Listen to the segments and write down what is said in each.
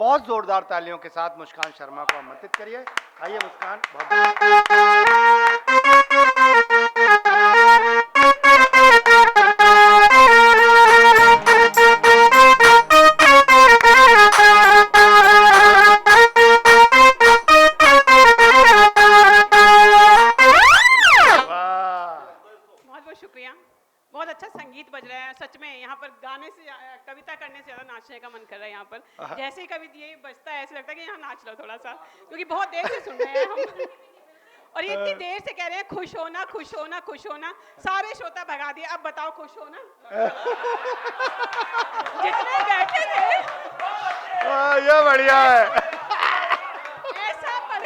बहुत जोरदार तालियों के साथ मुस्कान शर्मा को आमंत्रित करिए। आइए मुस्कान, बहुत शुक्रिया। बहुत अच्छा संगीत बज रहा है सच में। यहाँ पर गाने से कविता करने से ज्यादा नाचने का मन कर रहा है। यहाँ पर जैसे ही कविता ये बजता है ऐसे लगता है कि यहाँ नाच लो थोड़ा सा, क्योंकि बहुत देर से सुन रहे हैं हम और ये इतनी देर से कह रहे हैं खुश होना खुश होना खुश होना। सारे श्रोता भगा दिए, अब बताओ खुश होना। जितने बैठे थे ये बढ़िया है। ऐसा पढ़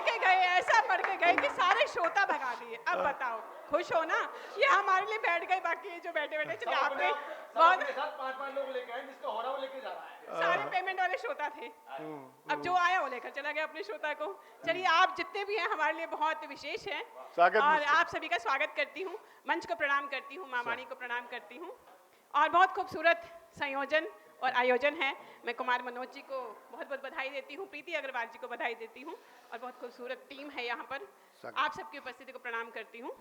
के गए कि सारे श्रोता भगा दिए। अब बताओ खुश हो ना। ये हमारे लिए बैठ गए, बाकी जो बैठे बैठे चलिए आपने बहुत पांच लोग लेके आए, जिसका हो रहा वो लेके जा रहा है। सारे पेमेंट वाले श्रोता थे। अब जो आया वो लेकर चला गया अपने श्रोता को। चलिए आप जितने भी हैं हमारे लिए बहुत विशेष हैं और आप सभी का स्वागत करती हूँ। मंच को प्रणाम करती हूँ, माँ वाणी को प्रणाम करती हूँ और बहुत खूबसूरत संयोजन और आयोजन है। मैं कुमार मनोज जी को बहुत बहुत बधाई देती हूँ, प्रीति अग्रवाल जी को बधाई देती हूँ और बहुत खूबसूरत टीम है यहाँ पर। आप सबकी उपस्थिति को प्रणाम करती हूँ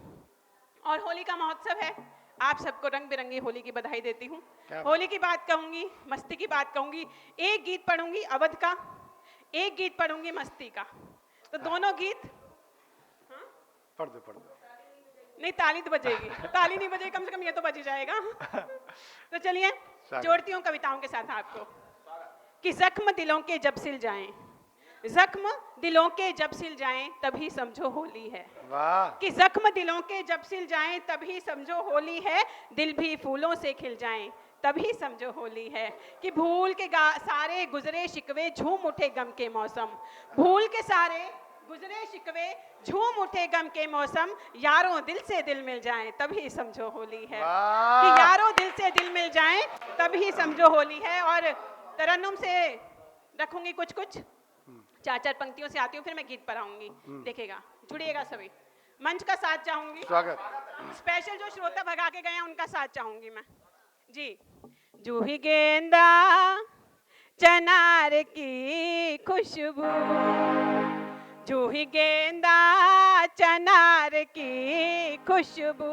और होली का महोत्सव है। आप सबको रंग बिरंगी होली की बधाई देती हूँ। होली की बात कहूँगी, मस्ती की बात कहूँगी। एक गीत पढ़ूंगी अवध का, एक गीत पढ़ूंगी मस्ती का। तो दोनों गीत पढ़ दो। नहीं, ताली तो बजेगी। ताली नहीं बजेगी, कम से कम ये तो बज ही जाएगा। तो चलिए जोड़ती हूँ कविताओं के साथ आपको कि जख्म दिलों के जब सिल जाएं, जख्म दिलों के जब सिल जाएं तभी समझो होली है। वाह। कि जख्म दिलों के जब सिल जाएं तभी समझो होली है। दिल भी फूलों से खिल जाएं तभी समझो होली है। कि भूल के सारे गुजरे शिकवे झूम उठे गम के मौसम, भूल के सारे गुजरे शिकवे झूम उठे गम के मौसम। यारों दिल से दिल मिल जाएं तभी समझो होली है। कि यारों दिल से दिल मिल जाएं तभी समझो होली है। और तरन्नुम से रखूंगी कुछ कुछ, चार चार पंक्तियों से आती हूँ, फिर मैं गीत पर आऊंगी। देखिएगा, जुड़िएगा सभी। मंच का साथ चाहूंगी, स्वागत। स्पेशल जो श्रोता भगा के गए हैं उनका साथ चाहूंगी मैं जी। जूही गेंदा चनार की खुशबू, जूही गेंदा चनार की खुशबू,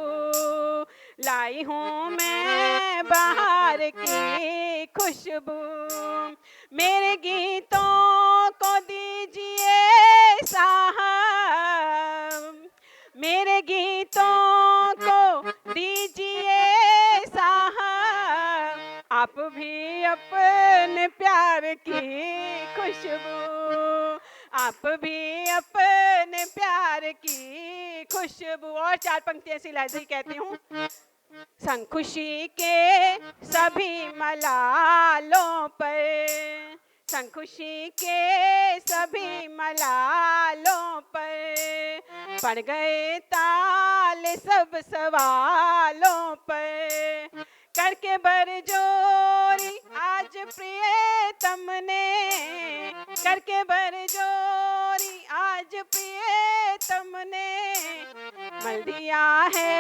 लाई हूँ मैं बाहर की खुशबू। मेरे गीतों को दीजिए साहब, मेरे गीतों को दीजिए साहब, आप भी अपने प्यार की खुशबू, आप भी अपने प्यार की खुशबू। और चार पंक्तियां ऐसी लाइज कहती हूँ। संग खुशी के सभी मलालों पर, संग खुशी के सभी मलालों पर, पड़ गए ताले सब सवालों पर। करके बरजोरी आज प्रियतम ने, करके बरजोरी आज प्रियतम ने, मल दिया है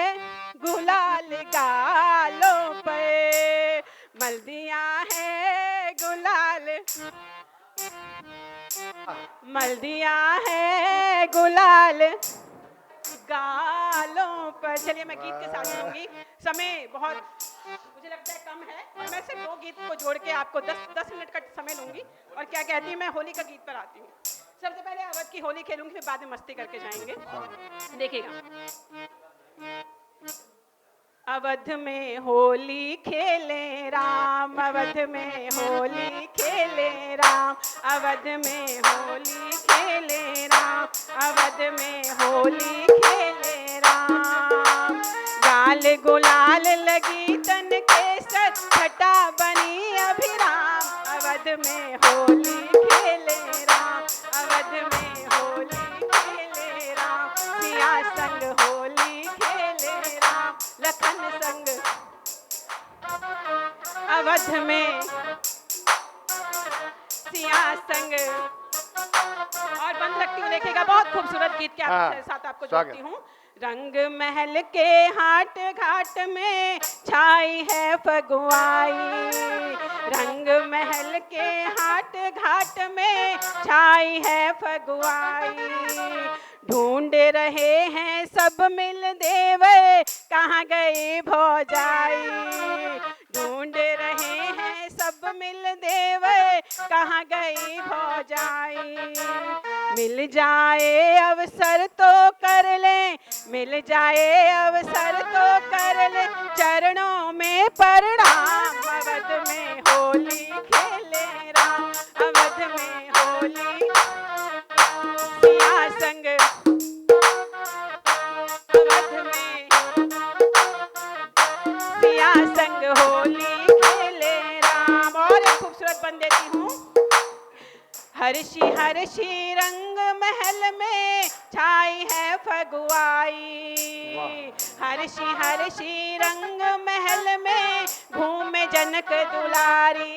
गुलाल गालों पर, मल दिया है गुलाल, मल दिया है गुलाल गालों पर। चलिए मैं गीत के साथ चलूंगी, समय बहुत मुझे लगता है कम है और मैं सिर्फ दो गीत को जोड़ के आपको 10 मिनट का समय लूंगी। और क्या कहती हूँ, मैं होली का गीत पर आती हूँ। सबसे पहले अवध की होली खेलूंगी, फिर बाद में मस्ती करके जाएंगे। देखिएगा, अवध में होली खेले राम, अवध में होली खेले राम, अवध में होली खेले राम, अवध में होली खेले राम। गाल गुलाल लगी तन के सर, छटा बनी अभिराम, अवध में होली खेले राम, अवध में होली खेले राम। सिया संग होली खेले राम, लखन संग अवध में सिया संग। और बंद लगती हूँ, देखिएगा बहुत खूबसूरत गीत के साथ आपको जोड़ती हूँ। रंग महल के हाट घाट में छाई है फगुआई, रंग महल के हाट घाट में छाई है फगुआई। ढूंढ रहे हैं सब मिल देवर, कहाँ गई भौजाई। ढूंढ रहे हैं सब मिल देवर, कहाँ गई भौजाई। मिल जाए अवसर तो कर ले, मिल जाए अवसर तो कर ले, चरणों में प्रणाम। अवध में होली खेले राम, अवध में होली सिया संग, अवध में सिया संग होली खेले राम। और एक खूबसूरत बन देती हूँ। हर्षी हर्षी रंग महल में छाई है फगुआई। हर्षी हर्षी रंग महल में घूमे जनक दुलारी।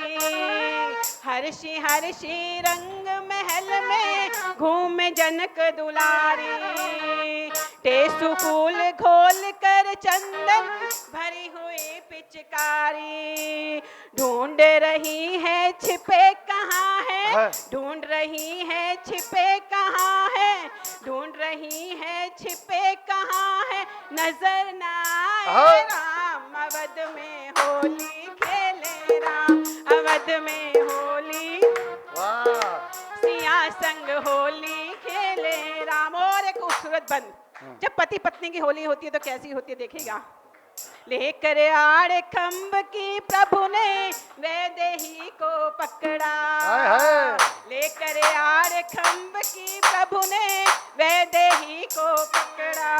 हर्षी हर्षी रंग महल में घूमे जनक दुलारी। टेसु फूल घोल कर चंदन भरी हुई पिचकारी। ढूंढ रही है छिपे कहाँ है, ढूंढ रही है छिपे कहाँ है, ढूंढ रही है छिपे कहाँ है, नजर ना आए राम। अवध में होली खेले राम, अवध में होली सिया संग होली खेले राम। और एक खूबसूरत बंद। जब पति पत्नी की होली होती है तो कैसी होती है देखिएगा। लेकर आड़ खम्भ की प्रभु ने वैदेही को पकड़ा। लेकर आड़ खम्भ की प्रभु ने वैदेही को पकड़ा।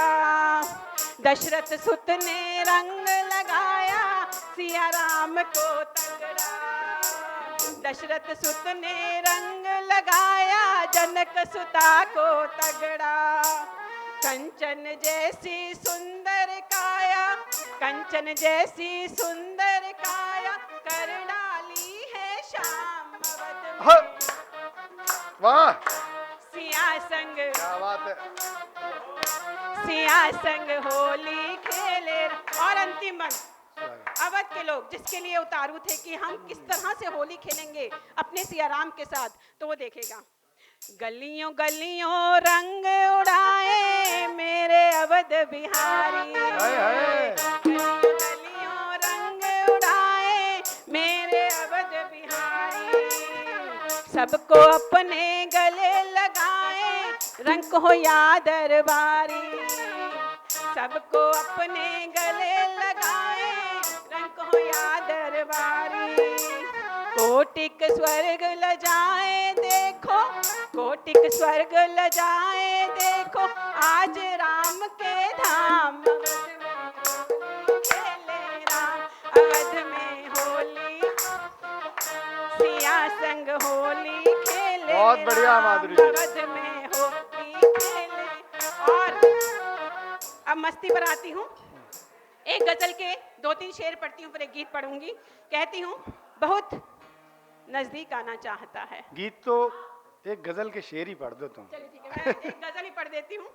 दशरथ सुत ने रंग लगाया सिया राम को तगड़ा। दशरथ सुत ने रंग लगाया जनक सुता को तगड़ा। कंचन जैसी सुंदर काया, कंचन जैसी सुंदर काया, कर डाली है शाम। अवध में वाह सिया संग, क्या बात है। सिया संग होली खेले। और अंतिम बन। अवध के लोग जिसके लिए उतारू थे कि हम किस तरह से होली खेलेंगे अपने सिया राम के साथ, तो वो देखेगा। गलियों गलियों रंग उड़ाए मेरे अवध बिहारी। गलियों गलियों रंग उड़ाए मेरे अवध बिहारी। सबको अपने गले लगाए रंग हो या दरबारी। सबको अपने गले लगाए रंग हो या दरबारी। कोटिक स्वर्ग लजाए देखो, कोटिक स्वर्ग लजाए देखो, आज राम के धाम। खेले राम, अवध में होली सिया संग होली खेले। बहुत बढ़िया माधुरी जी। अवध में होली खेले। और अब मस्ती पर आती हूँ। एक गजल के 2-3 शेर पढ़ती हूँ, फिर एक गीत पढ़ूंगी। कहती हूँ बहुत नजदीक आना चाहता है। गीत तो एक गजल के शेर ही पढ़ दो तुम। चलिए ठीक है, मैं एक गजल ही पढ़ देती हूँ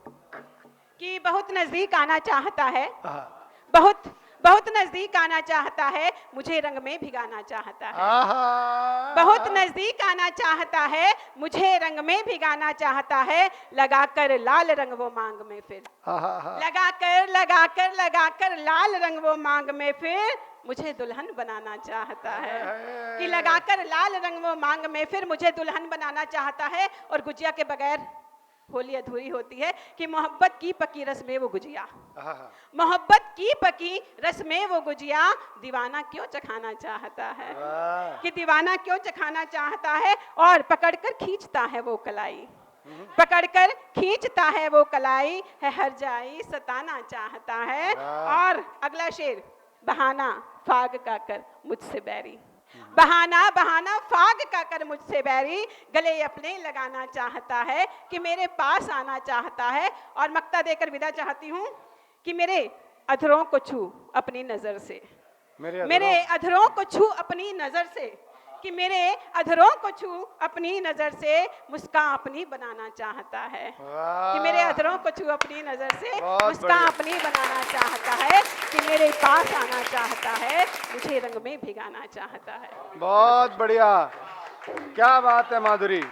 कि बहुत नजदीक आना चाहता है, बहुत बहुत नजदीक आना चाहता है, मुझे रंग में भिगाना चाहता है। बहुत नजदीक आना चाहता है, मुझे रंग में भिगाना चाहता है, लगाकर लाल रंग वो मांग में फिर। लगाकर लगाकर लगाकर लाल रंग वो मांग में फिर मुझे दुल्हन बनाना चाहता है। कि लगाकर लाल रंग वो मांग में फिर मुझे दुल्हन बनाना चाहता है। और गुजिया के बगैर होली अधूरी होती है कि मोहब्बत की पकी रस में वो गुजिया, मोहब्बत की पकी रस में वो गुजिया दीवाना क्यों चखाना चाहता है। कि दीवाना क्यों चखाना चाहता है। और पकड़कर खींचता है वो कलाई, पकड़कर खींचता है वो कलाई, है हर जाई सताना चाहता है। और अगला शेर, बहाना फाग का कर मुझसे बैरी, बहाना बहाना फाग का कर मुझसे बैरी, गले अपने लगाना चाहता है, कि मेरे पास आना चाहता है। और मक्ता देकर विदा चाहती हूँ कि मेरे अधरों को छू अपनी नजर से, मेरे अधरों को छू अपनी नजर से, कि मेरे अधरों को छू अपनी नजर से मुस्कान अपनी बनाना चाहता है। कि मेरे अधरों को छू अपनी नजर से मुस्कान अपनी बनाना चाहता है, कि मेरे पास आना चाहता है, मुझे रंग में भिगाना चाहता है। बहुत बढ़िया, क्या बात है माधुरी।